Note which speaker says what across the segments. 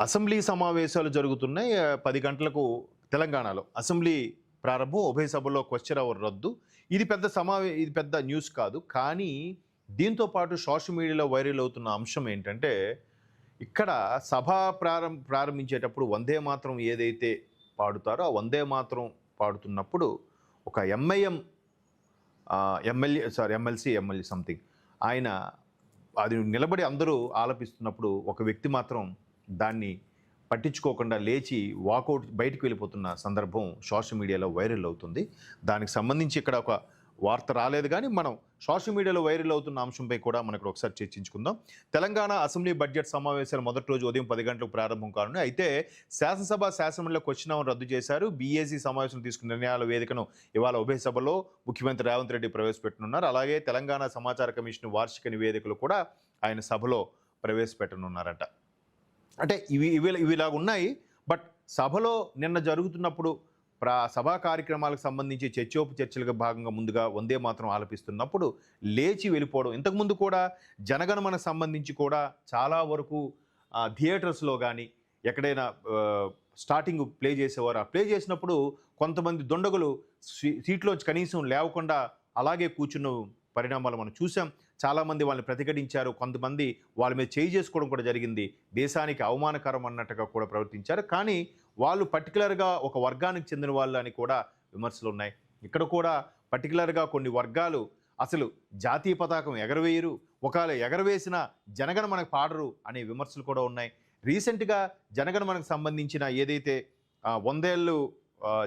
Speaker 1: Assembly సమావేశాలు జరుగుతున్నాయి. 10 గంటలకు తెలంగాణలో అసెంబ్లీ ప్రారంభం. ఉభయ సభల్లో క్వశ్చన్ అవర్ రద్దు. ఇది పెద్ద న్యూస్ కాదు. కానీ దీంతో పాటు సోషల్ మీడియాలో వైరల్ అవుతున్న అంశం ఏంటంటే, ఇక్కడ సభ ప్రారంభించేటప్పుడు వందే మాతరం ఏదైతే పాడుతారో ఆ వందే మాతరం పాడుతున్నప్పుడు ఒక ఎమ్మెల్సీ సంథింగ్ ఆయన అది నిలబడి అందరూ ఆలపిస్తున్నప్పుడు ఒక వ్యక్తి మాత్రం దాన్ని పట్టించుకోకుండా లేచి వాకౌట్ బయటికి వెళ్ళిపోతున్న సందర్భం సోషల్ మీడియాలో వైరల్ అవుతుంది. దానికి సంబంధించి ఇక్కడ ఒక వార్త రాలేదు, కానీ మనం సోషల్ మీడియాలో వైరల్ అవుతున్న అంశంపై కూడా మనం ఇక్కడ ఒకసారి చర్చించుకుందాం. తెలంగాణ అసెంబ్లీ బడ్జెట్ సమావేశాలు మొదటి రోజు ఉదయం 10 గంటలకు ప్రారంభం కానున్నాయి. అయితే శాసనమండలిలో క్వశ్చన్ అవర్ రద్దు చేశారు. బీఏసీ సమావేశం తీసుకున్న నిర్ణయాల వేదికను ఇవాళ ఉభయ సభలో ముఖ్యమంత్రి రేవంత్ రెడ్డి ప్రవేశపెట్టనున్నారు. అలాగే తెలంగాణ సమాచార కమిషన్ వార్షిక నివేదికలు కూడా ఆయన సభలో ప్రవేశపెట్టనున్నారట. అంటే ఇవిలాగా ఉన్నాయి. బట్ సభలో నిన్న జరుగుతున్నప్పుడు సభా కార్యక్రమాలకు సంబంధించి చర్చోపచర్చలుగా భాగంగా ముందుగా వందే మాత్రం ఆలపిస్తున్నప్పుడు లేచి వెళ్ళిపోవడం. ఇంతకుముందు కూడా జనగణమనకు సంబంధించి కూడా చాలా వరకు థియేటర్స్లో కానీ ఎక్కడైనా స్టార్టింగ్ ప్లే చేసేవారు. ఆ ప్లే చేసినప్పుడు కొంతమంది దుండగులు సీట్లోంచి కనీసం లేవకుండా అలాగే కూర్చున్న పరిణామాలు మనం చూసాం. చాలామంది వాళ్ళని ప్రతిఘటించారు. కొంతమంది వాళ్ళ మీద చేయి చేసుకోవడం కూడా జరిగింది. దేశానికి అవమానకరం అన్నట్టుగా కూడా ప్రవర్తించారు. కానీ వాళ్ళు పర్టికులర్గా ఒక వర్గానికి చెందిన వాళ్ళు అని కూడా విమర్శలు ఉన్నాయి. ఇక్కడ కూడా పర్టికులర్గా కొన్ని వర్గాలు అసలు జాతీయ పతాకం ఎగరవేయరు, ఒకవేళ ఎగరవేసిన జనగణమనకు పాడరు అనే విమర్శలు కూడా ఉన్నాయి. రీసెంట్గా జనగణమనకు సంబంధించిన ఏదైతే 100 ఏళ్ళు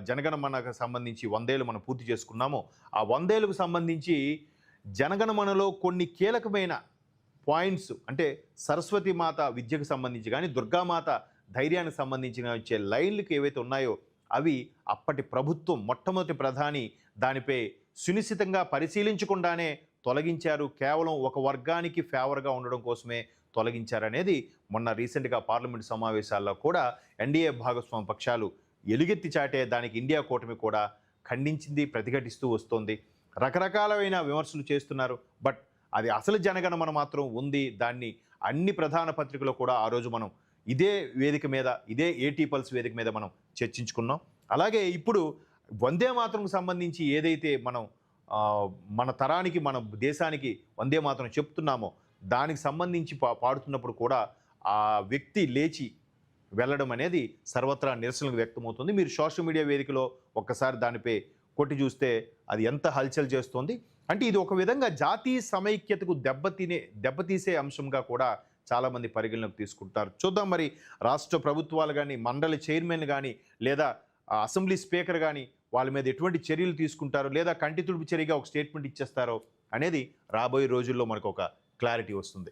Speaker 1: జనగణమనకు సంబంధించి 100 ఏళ్ళు మనం పూర్తి చేసుకున్నామో ఆ 100 ఏళ్ళకు సంబంధించి జనగణమనలో కొన్ని కీలకమైన పాయింట్స్, అంటే సరస్వతి మాత విద్యకు సంబంధించి కానీ దుర్గామాత ధైర్యానికి సంబంధించిన వచ్చే లైన్లకు ఏవైతే ఉన్నాయో అవి అప్పటి ప్రభుత్వం మొట్టమొదటి ప్రధాని దానిపై సునిశ్చితంగా పరిశీలించకుండానే తొలగించారు. కేవలం ఒక వర్గానికి ఫేవర్గా ఉండడం కోసమే తొలగించారనేది మొన్న రీసెంట్గా పార్లమెంటు సమావేశాల్లో కూడా ఎన్డీఏ భాగస్వామ్య పక్షాలు ఎలుగెత్తి చాటే దానికి ఇండియా కూటమి కూడా ఖండించింది, ప్రతిఘటిస్తూ వస్తోంది. రకరకాలైన విమర్శలు చేస్తున్నారు. బట్ అది అసలు జనగణమన మాత్రం ఉంది. దాన్ని అన్ని ప్రధాన పత్రికలు కూడా ఆ రోజు మనం ఇదే వేదిక మీద, ఇదే ఏటీ పల్స్ వేదిక మీద మనం చర్చించుకున్నాం. అలాగే ఇప్పుడు వందే మాతరంకు సంబంధించి ఏదైతే మనం మన తరానికి మన దేశానికి వందే మాతరం చెప్తున్నామో దానికి సంబంధించి పాడుతున్నప్పుడు కూడా ఆ వ్యక్తి లేచి వెళ్ళడం అనేది సర్వత్రా నిరసనకు వ్యక్తమవుతుంది. మీరు సోషల్ మీడియా వేదికలో ఒక్కసారి దానిపై కొట్టి చూస్తే అది ఎంత హల్చల్ చేస్తోంది. అంటే ఇది ఒక విధంగా జాతీయ సమైక్యతకు దెబ్బతీసే అంశంగా కూడా చాలామంది పరిగణలోకి తీసుకుంటారు. చూద్దాం మరి రాష్ట్ర ప్రభుత్వాలు కానీ, మండలి చైర్మన్ కానీ, లేదా అసెంబ్లీ స్పీకర్ కానీ వాళ్ళ మీద ఎటువంటి చర్యలు తీసుకుంటారో, లేదా కంటి తుడుపు చర్యగా ఒక స్టేట్మెంట్ ఇచ్చేస్తారో అనేది రాబోయే రోజుల్లో మనకు ఒక క్లారిటీ వస్తుంది.